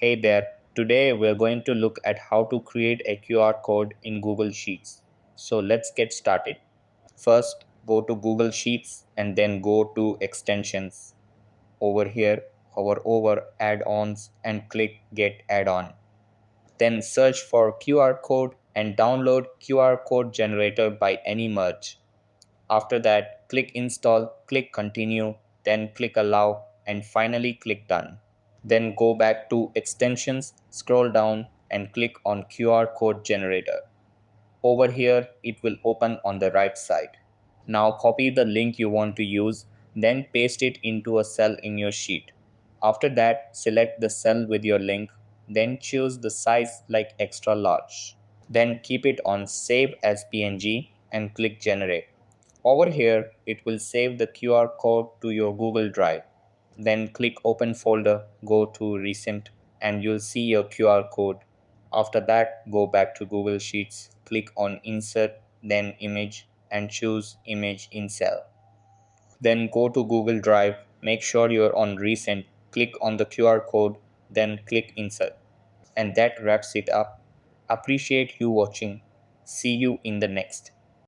Hey there, today we're going to look at how to create a QR code in Google Sheets. So let's get started. First, go to Google Sheets and then go to Extensions. Over here, hover over Add-ons and click Get Add-on. Then search for QR code and download QR code generator by any merge. After that, click Install, click Continue, then click Allow, and finally click Done. Then go back to Extensions, scroll down, and click on QR code generator. Over here, it will open on the right side. Now copy the link you want to use, then paste it into a cell in your sheet. After that, select the cell with your link, then choose the size like extra large. Then keep it on Save as PNG and click Generate. Over here, it will save the QR code to your Google Drive. Then click Open Folder, go to Recent, and you'll see your QR code. After that, go back to Google Sheets, click on Insert, then Image, and choose Image in Cell. Then go to Google Drive, make sure you're on Recent, click on the QR code, then click Insert. And that wraps it up. Appreciate you watching. See you in the next.